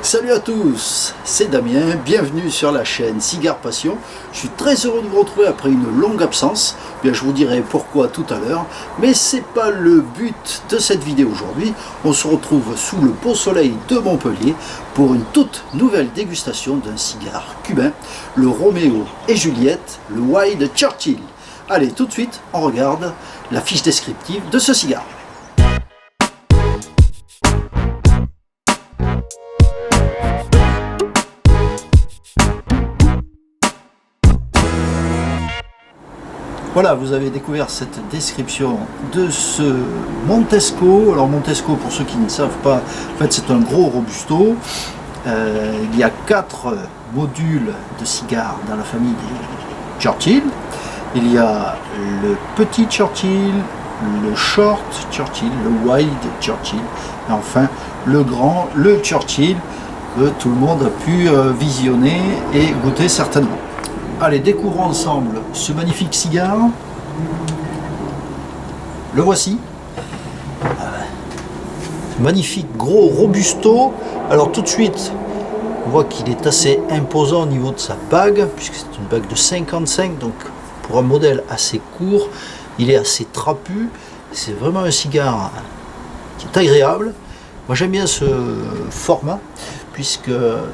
Salut à tous, c'est Damien, bienvenue sur la chaîne Cigare Passion. Je suis très heureux de vous retrouver après une longue absence. Bien, je vous dirai pourquoi tout à l'heure, mais c'est pas le but de cette vidéo aujourd'hui. On se retrouve sous le beau soleil de Montpellier pour une toute nouvelle dégustation d'un cigare cubain, le Roméo et Juliette, le Wild Churchill. Allez, tout de suite, on regarde la fiche descriptive de ce cigare. Voilà, vous avez découvert cette description de ce Montesco. Alors Montesco, pour ceux qui ne savent pas, en fait c'est un gros robusto. Il y a 4 modules de cigares dans la famille des Churchill. Il y a le petit Churchill, le short Churchill, le wild Churchill, et enfin le grand, le Churchill, que tout le monde a pu visionner et goûter certainement. Allez, découvrons ensemble ce magnifique cigare. Le voici. Magnifique gros robusto. Alors tout de suite, on voit qu'il est assez imposant au niveau de sa bague, puisque c'est une bague de 55, donc pour un modèle assez court, il est assez trapu. C'est vraiment un cigare qui est agréable. Moi j'aime bien ce format, puisque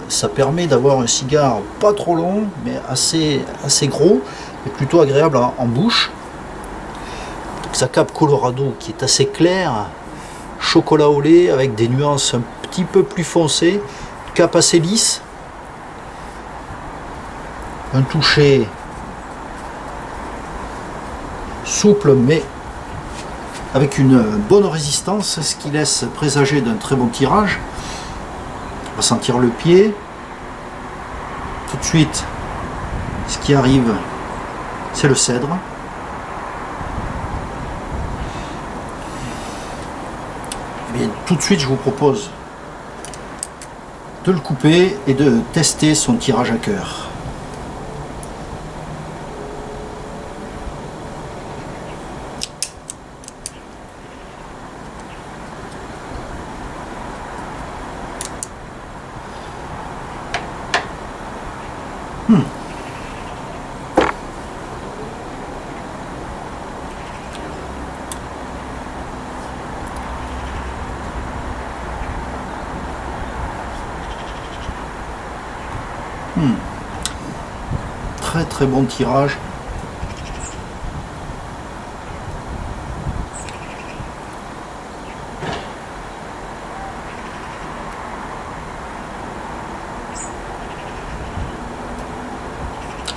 ça permet d'avoir un cigare pas trop long, mais assez gros, et plutôt agréable en bouche. Donc, sa cape Colorado qui est assez claire, chocolat au lait, avec des nuances un petit peu plus foncées, cape assez lisse, un toucher souple, mais avec une bonne résistance, ce qui laisse présager d'un très bon tirage. On va sentir le pied. Tout de suite, ce qui arrive, c'est le cèdre. Et tout de suite, je vous propose de le couper et de tester son tirage à cœur. Très bon tirage.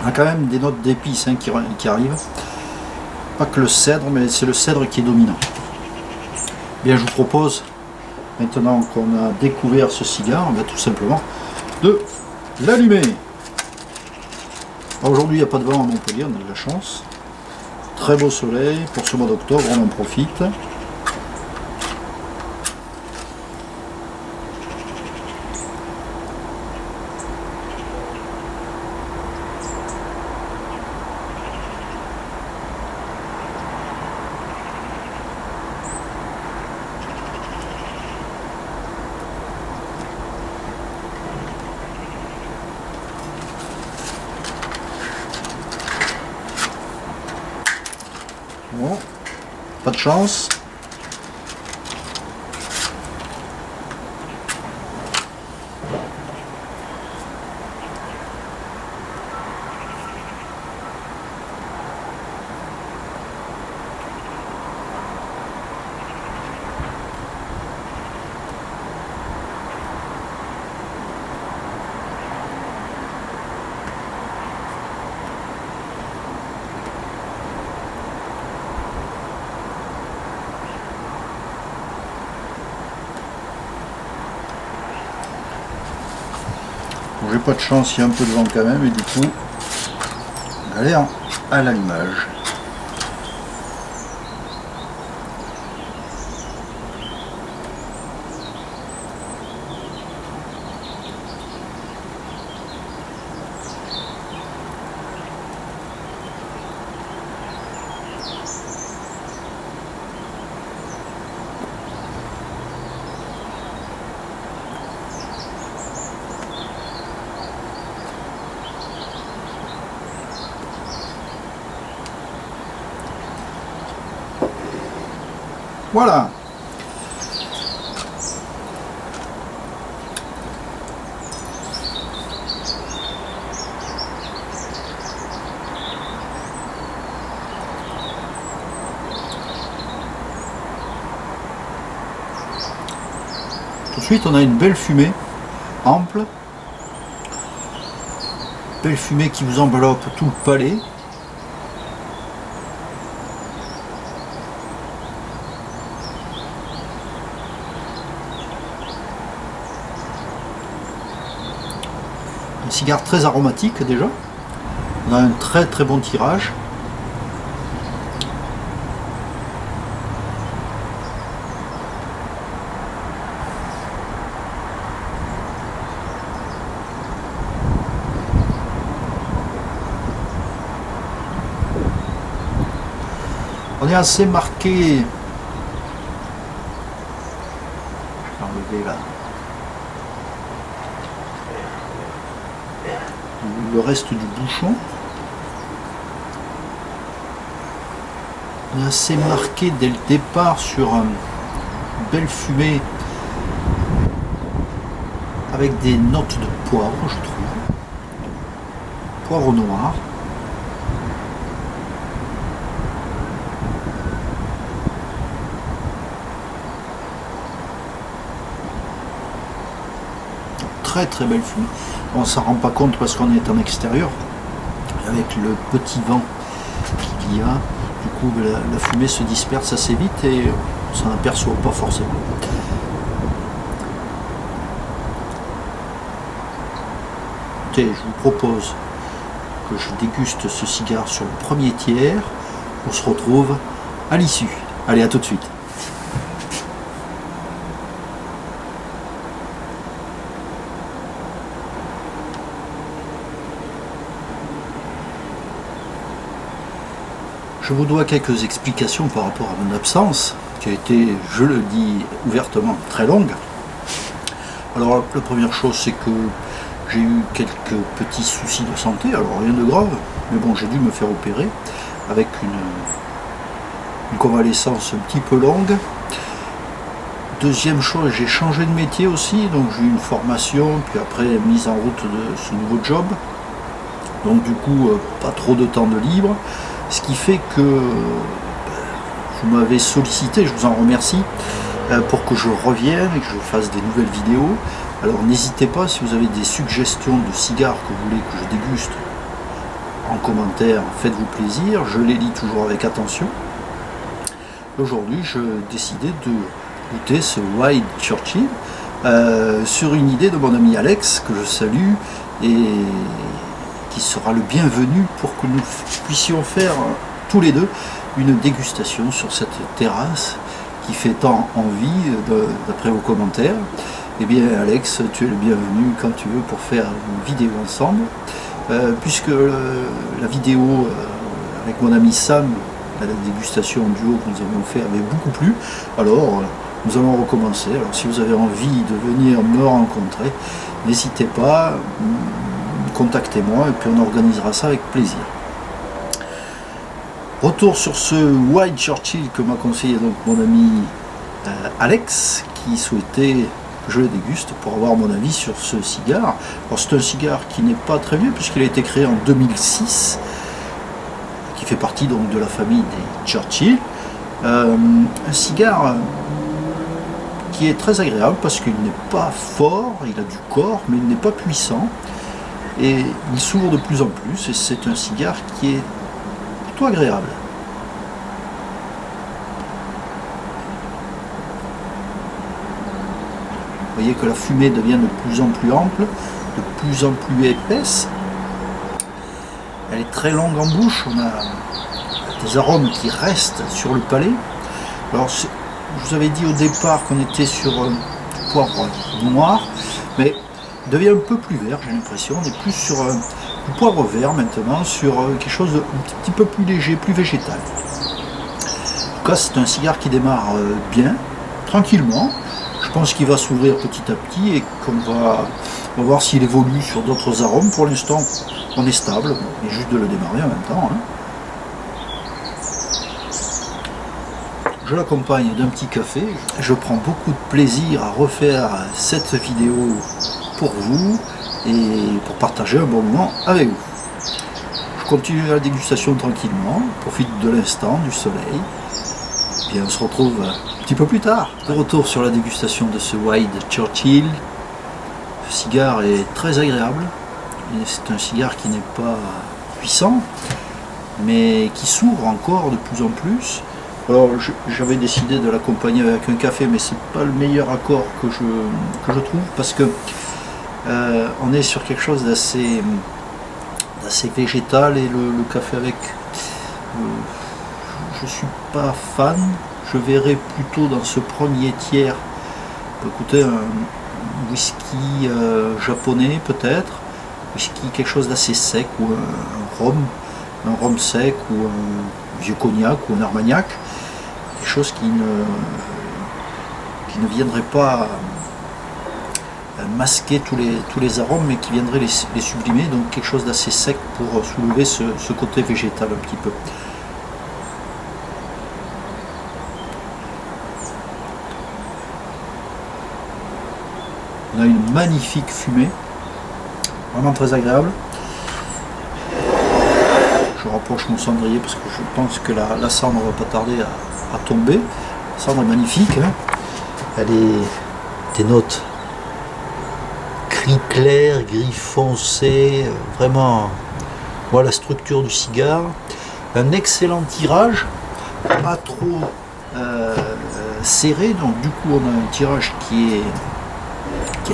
On a quand même des notes d'épices qui arrivent. Pas que le cèdre, mais c'est le cèdre qui est dominant. Bien, je vous propose, maintenant qu'on a découvert ce cigare, tout simplement de l'allumer. Aujourd'hui, il n'y a pas de vent à Montpellier, on a de la chance. Très beau soleil, pour ce mois d'octobre, on en profite. Bon, pas de chance. Bon, j'ai pas de chance, il y a un peu de vent quand même, et du coup, on galère à l'allumage. Voilà. Tout de suite, on a une belle fumée, ample. Belle fumée qui vous enveloppe tout le palais. Un cigare très aromatique déjà. On a un très très bon tirage. On est assez marqué. Je vais enlever là le reste du bouchon. On est assez marqué dès le départ sur une belle fumée avec des notes de poivre, je trouve. Poivre noir. Très très belle fumée. On s'en rend pas compte parce qu'on est en extérieur. Avec le petit vent qu'il y a, du coup la fumée se disperse assez vite et on s'en aperçoit pas forcément. Écoutez, je vous propose que je déguste ce cigare sur le premier tiers. On se retrouve à l'issue. Allez, à tout de suite. Je vous dois quelques explications par rapport à mon absence, qui a été, je le dis ouvertement, très longue. Alors la première chose, c'est que j'ai eu quelques petits soucis de santé, alors rien de grave, mais bon, j'ai dû me faire opérer avec une convalescence un petit peu longue. Deuxième chose, j'ai changé de métier aussi, donc j'ai eu une formation, puis après mise en route de ce nouveau job. Donc du coup, pas trop de temps de libre. Ce qui fait que vous m'avez sollicité, je vous en remercie, pour que je revienne et que je fasse des nouvelles vidéos. Alors n'hésitez pas, si vous avez des suggestions de cigares que vous voulez que je déguste en commentaire, faites-vous plaisir, je les lis toujours avec attention. Aujourd'hui, je décidais de goûter ce Wild Churchill sur une idée de mon ami Alex, que je salue, et qui sera le bienvenu pour que nous puissions faire tous les deux une dégustation sur cette terrasse qui fait tant envie d'après vos commentaires. Eh bien Alex, tu es le bienvenu quand tu veux pour faire une vidéo ensemble, puisque la vidéo avec mon ami Sam, la dégustation en duo que nous avons fait avait beaucoup plu, alors nous allons recommencer. Alors si vous avez envie de venir me rencontrer, n'hésitez pas, contactez-moi et puis on organisera ça avec plaisir. Retour sur ce Wild Churchill que m'a conseillé donc mon ami Alex, qui souhaitait que je le déguste pour avoir mon avis sur ce cigare. Alors c'est un cigare qui n'est pas très vieux puisqu'il a été créé en 2006, qui fait partie donc de la famille des Churchill. Un cigare qui est très agréable parce qu'il n'est pas fort, il a du corps, mais il n'est pas puissant. Et il s'ouvre de plus en plus et c'est un cigare qui est plutôt agréable. Vous voyez que la fumée devient de plus en plus ample, de plus en plus épaisse. Elle est très longue en bouche, on a des arômes qui restent sur le palais. Alors je vous avais dit au départ qu'on était sur du poivre noir, mais il devient un peu plus vert, j'ai l'impression. On est plus sur du poivre vert maintenant, sur quelque chose de un petit peu plus léger, plus végétal. En tout cas, c'est un cigare qui démarre bien, tranquillement. Je pense qu'il va s'ouvrir petit à petit et qu'on va voir s'il évolue sur d'autres arômes. Pour l'instant, on est stable, il est juste de le démarrer en même temps. je l'accompagne d'un petit café. Je prends beaucoup de plaisir à refaire cette vidéo pour vous et pour partager un bon moment avec vous. Je continue la dégustation tranquillement, profite de l'instant, du soleil, et on se retrouve un petit peu plus tard. De retour sur la dégustation de ce Wild Churchill. Ce cigare est très agréable, c'est un cigare qui n'est pas puissant, mais qui s'ouvre encore de plus en plus. Alors j'avais décidé de l'accompagner avec un café, mais c'est pas le meilleur accord que je trouve, parce que on est sur quelque chose d'assez végétal, et le café avec, je suis pas fan. Je verrais plutôt dans ce premier tiers, écoutez, un whisky japonais peut-être, whisky quelque chose d'assez sec, ou un rhum sec, ou un vieux cognac, ou un armagnac, quelque chose qui ne viendrait pas masquer tous les arômes, mais qui viendrait les sublimer, donc quelque chose d'assez sec pour soulever ce côté végétal un petit peu. On a une magnifique fumée, vraiment très agréable. Je rapproche mon cendrier parce que je pense que la cendre ne va pas tarder à tomber. La cendre est magnifique, hein. Elle est des notes gris clair, gris foncé, vraiment. Voilà la structure du cigare. Un excellent tirage, pas trop serré, donc du coup on a un tirage qui est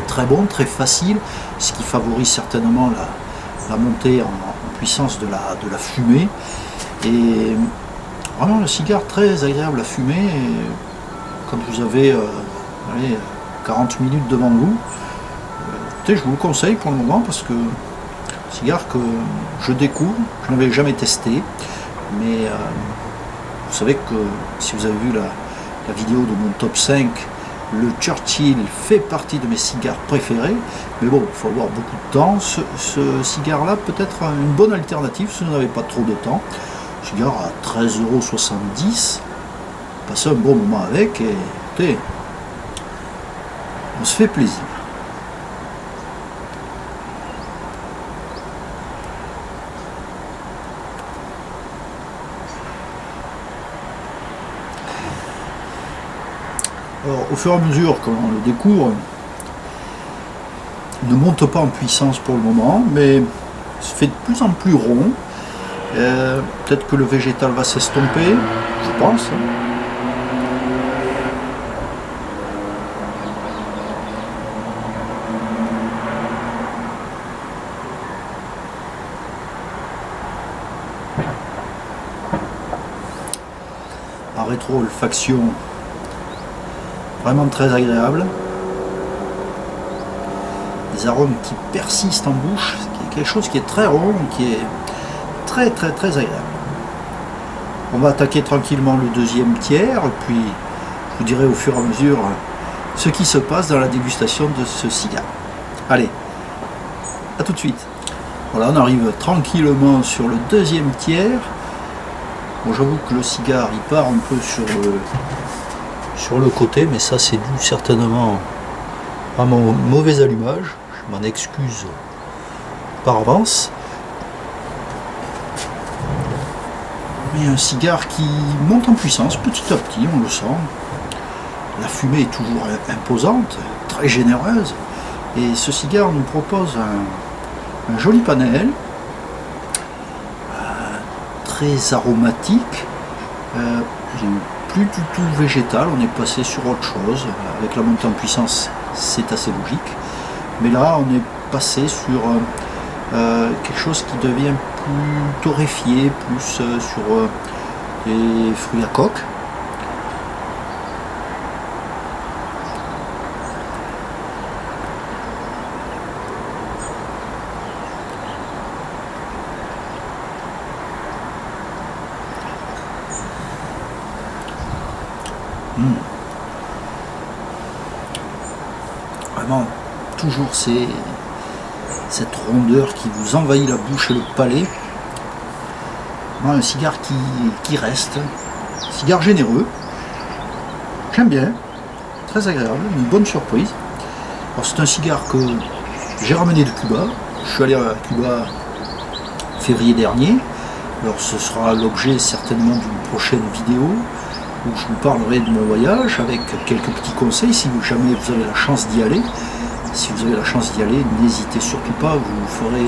très bon, très facile, ce qui favorise certainement la montée en puissance de la fumée. Et vraiment le cigare très agréable à fumer, et quand vous avez 40 minutes devant vous, je vous le conseille pour le moment, parce que cigare que je découvre, je n'avais jamais testé, mais vous savez que si vous avez vu la vidéo de mon top 5, le Churchill fait partie de mes cigares préférés, mais bon, il faut avoir beaucoup de temps. Ce cigare-là peut être une bonne alternative si vous n'avez pas trop de temps. Cigare à 13,70 €, passez un bon moment avec, et écoutez, on se fait plaisir. Alors, au fur et à mesure qu'on le découvre, il ne monte pas en puissance pour le moment, mais se fait de plus en plus rond. Peut-être que le végétal va s'estomper, je pense. En rétro-olfaction, vraiment très agréable. Des arômes qui persistent en bouche, qui est quelque chose qui est très rond, qui est très agréable. On va attaquer tranquillement le deuxième tiers, et puis je vous dirai au fur et à mesure ce qui se passe dans la dégustation de ce cigare. Allez, à tout de suite. Voilà, on arrive tranquillement sur le deuxième tiers. Bon, j'avoue que le cigare il part un peu sur le côté, mais ça c'est dû certainement à mon mauvais allumage. Je m'en excuse par avance. Mais un cigare qui monte en puissance petit à petit, on le sent. La fumée est toujours imposante, très généreuse, et ce cigare nous propose un joli panel, très aromatique, plus du tout végétal. On est passé sur autre chose. Avec la montée en puissance, c'est assez logique, mais là on est passé sur quelque chose qui devient plus torréfié, plus sur des fruits à coque. Vraiment, toujours cette rondeur qui vous envahit la bouche et le palais. Un cigare qui reste, cigare généreux, J'aime bien, très agréable, une bonne surprise. Alors c'est un cigare que j'ai ramené de Cuba. Je suis allé à Cuba février dernier. Alors ce sera l'objet certainement d'une prochaine vidéo où je vous parlerai de mon voyage avec quelques petits conseils si jamais vous avez la chance d'y aller. Si vous avez la chance d'y aller, n'hésitez surtout pas, vous ferez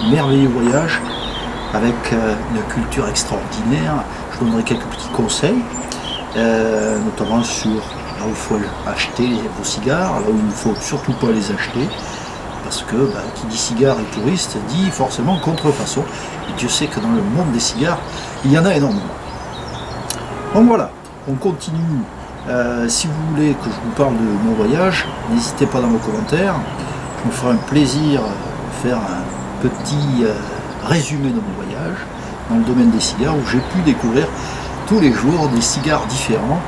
un merveilleux voyage avec une culture extraordinaire. Je vous donnerai quelques petits conseils, notamment sur là où il faut acheter vos cigares, là où il ne faut surtout pas les acheter, parce que qui dit cigare et touriste dit forcément contrefaçon, et Dieu sait que dans le monde des cigares, il y en a énormément. Donc voilà, on continue. Si vous voulez que je vous parle de mon voyage, n'hésitez pas dans vos commentaires. Je me ferai un plaisir de faire un petit résumé de mon voyage dans le domaine des cigares où j'ai pu découvrir tous les jours des cigares différents.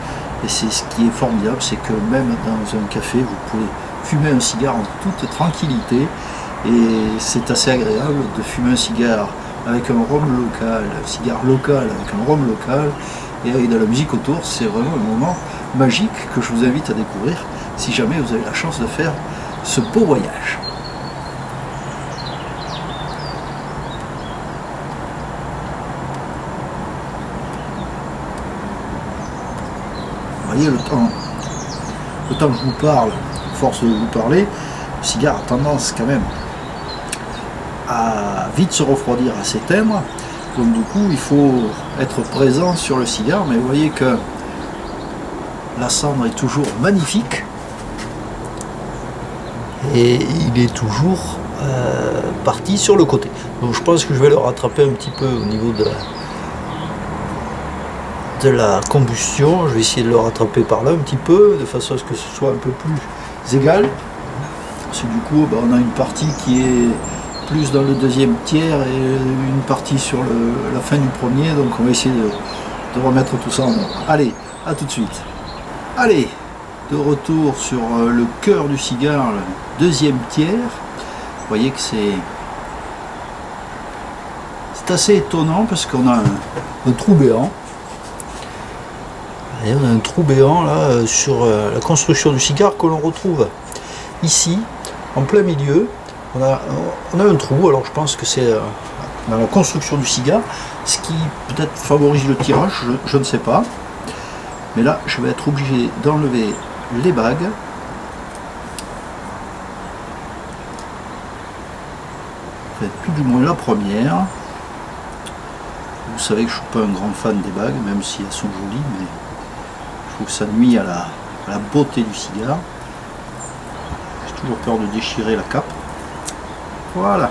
Et c'est ce qui est formidable, c'est que même dans un café, vous pouvez fumer un cigare en toute tranquillité. Et c'est assez agréable de fumer un cigare avec un rhum local, un cigare local avec un rhum local. Et avec de la musique autour, c'est vraiment un moment magique que je vous invite à découvrir si jamais vous avez la chance de faire ce beau voyage. Vous voyez, le temps que je vous parle, force de vous parler, le cigare a tendance quand même à vite se refroidir, à s'éteindre. Donc du coup, il faut être présent sur le cigare, mais vous voyez que la cendre est toujours magnifique et il est toujours parti sur le côté. Donc je pense que je vais le rattraper un petit peu au niveau de la combustion. Je vais essayer de le rattraper par là un petit peu, de façon à ce que ce soit un peu plus égal. Parce que du coup, on a une partie qui est plus dans le deuxième tiers et une partie sur la fin du premier, donc on va essayer de remettre tout ça en ordre. Allez, à tout de suite. Allez, de retour sur le cœur du cigare, le deuxième tiers. Vous voyez que c'est assez étonnant parce qu'on a un trou béant. Et on a un trou béant là sur la construction du cigare que l'on retrouve ici, en plein milieu. On a un trou, alors je pense que c'est dans la construction du cigare, ce qui peut-être favorise le tirage, je ne sais pas. Mais là, je vais être obligé d'enlever les bagues. Enfin, tout du moins la première. Vous savez que je ne suis pas un grand fan des bagues, même si elles sont jolies, mais je trouve que ça nuit à la beauté du cigare. J'ai toujours peur de déchirer la cape. Voilà.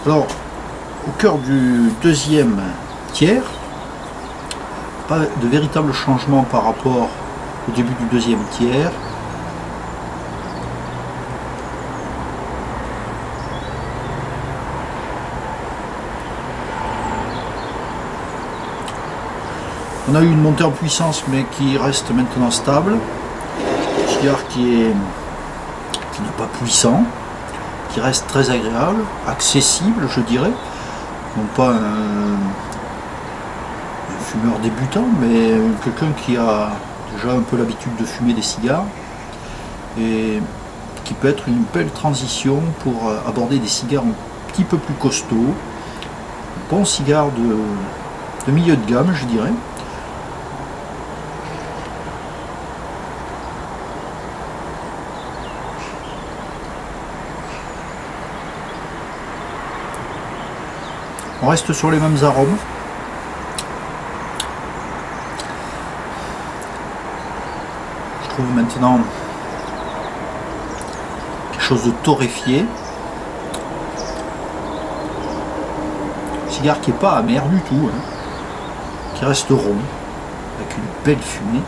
Alors, au cœur du deuxième tiers, pas de véritable changement par rapport au début du deuxième tiers. On a eu une montée en puissance mais qui reste maintenant stable. Un cigare qui n'est pas puissant, qui reste très agréable, accessible je dirais. Non pas un fumeur débutant, mais quelqu'un qui a déjà un peu l'habitude de fumer des cigares et qui peut être une belle transition pour aborder des cigares un petit peu plus costauds. Un bon cigare de milieu de gamme je dirais. On reste sur les mêmes arômes. Je trouve maintenant quelque chose de torréfié. Un cigare qui n'est pas amer du tout, hein, qui reste rond, avec une belle fumée.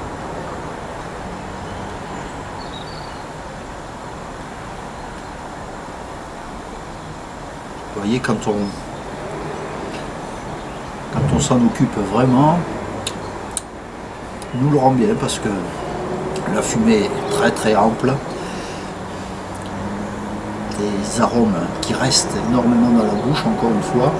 Vous voyez, quand on s'en occupe vraiment, nous le rend bien parce que la fumée est très très ample, des arômes qui restent énormément dans la bouche encore une fois.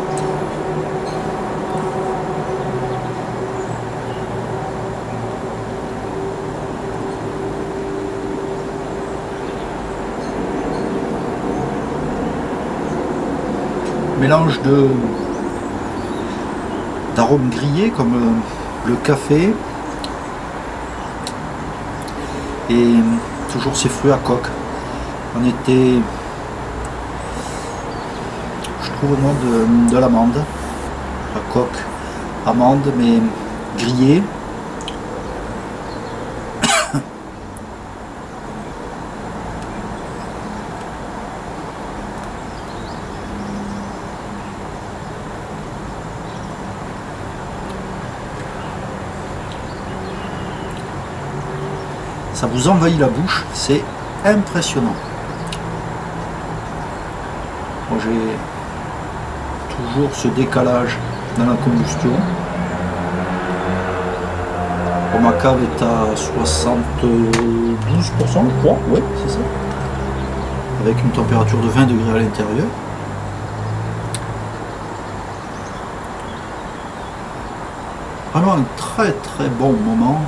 mélange d'arômes grillés comme le café et toujours ces fruits à coque. On était, je trouve moi, de l'amande, à coque, amande mais grillée. Ça vous envahit la bouche, c'est impressionnant. Moi, j'ai toujours ce décalage dans la combustion. Bon, ma cave est à 72%, je crois, oui, c'est ça. Avec une température de 20 degrés à l'intérieur. Vraiment un très très bon moment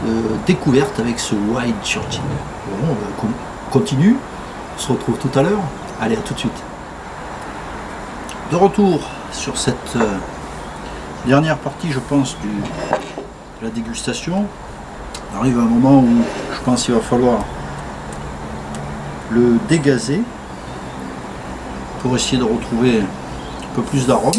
de découverte avec ce Wild Churchill. Bon, on continue, on se retrouve tout à l'heure. Allez, à tout de suite. De retour sur cette dernière partie, je pense, de la dégustation. On arrive à un moment où je pense qu'il va falloir le dégazer pour essayer de retrouver un peu plus d'arôme.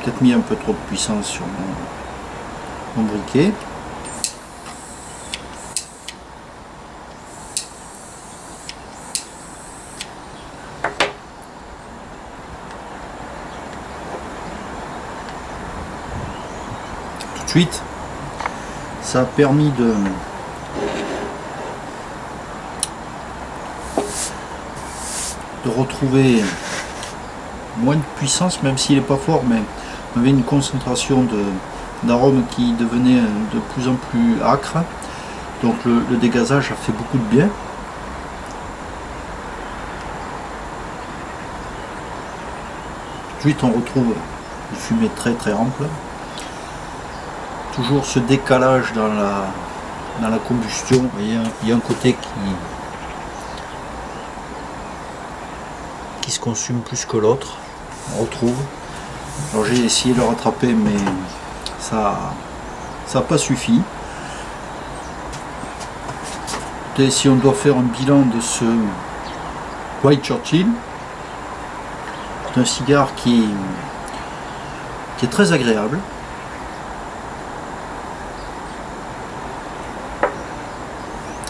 Peut-être mis un peu trop de puissance sur mon briquet. Tout de suite, ça a permis de retrouver moins de puissance, même s'il n'est pas fort, mais on avait une concentration d'arômes qui devenait de plus en plus âcre. Donc le dégazage a fait beaucoup de bien. Ensuite on retrouve une fumée très très ample. Toujours ce décalage dans la combustion. Vous voyez, il y a un côté qui se consume plus que l'autre. On retrouve. Alors j'ai essayé de le rattraper, mais ça n'a pas suffi. Et si on doit faire un bilan de ce Wild Churchill, c'est un cigare qui est très agréable.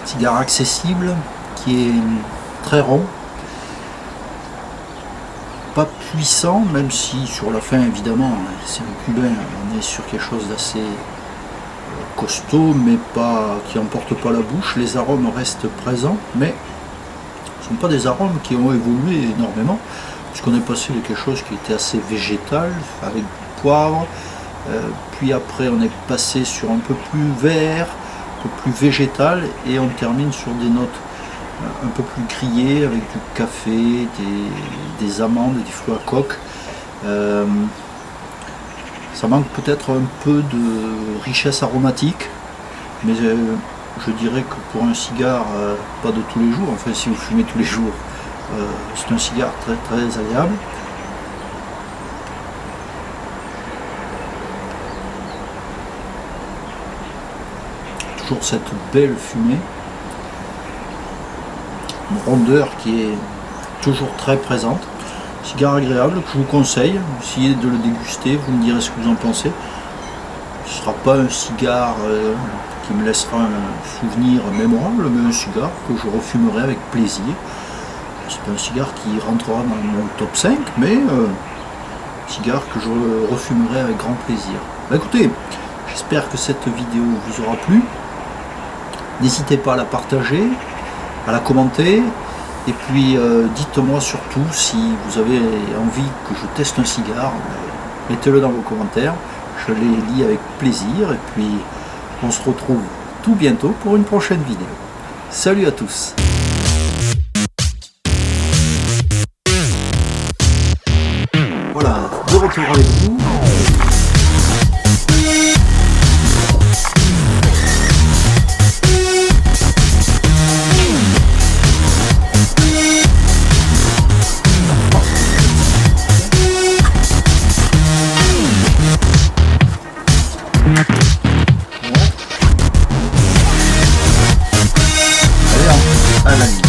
Cigare accessible, qui est très rond. Pas puissant, même si sur la fin évidemment c'est le cubain, on est sur quelque chose d'assez costaud, mais pas qui emporte pas la bouche. Les arômes restent présents, mais ce ne sont pas des arômes qui ont évolué énormément, puisqu'on est passé de quelque chose qui était assez végétal avec du poivre, puis après on est passé sur un peu plus vert, un peu plus végétal, et on termine sur des notes un peu plus grillé avec du café, des amandes, des fruits à coque. Ça manque peut-être un peu de richesse aromatique, mais je dirais que pour un cigare pas de tous les jours, enfin si vous fumez tous les jours, c'est un cigare très très agréable. Toujours cette belle fumée. Une rondeur qui est toujours très présente. Cigare agréable que je vous conseille. Essayez de le déguster, vous me direz ce que vous en pensez. Ce ne sera pas un cigare qui me laissera un souvenir mémorable, mais un cigare que je refumerai avec plaisir. C'est pas un cigare qui rentrera dans mon top 5, mais un cigare que je refumerai avec grand plaisir. Bah, écoutez, j'espère que cette vidéo vous aura plu. N'hésitez pas à la partager, à la commenter, et puis dites-moi surtout si vous avez envie que je teste un cigare, mettez-le dans vos commentaires, je les lis avec plaisir, et puis on se retrouve tout bientôt pour une prochaine vidéo. Salut à tous! Voilà, de retour avec vous. un ami.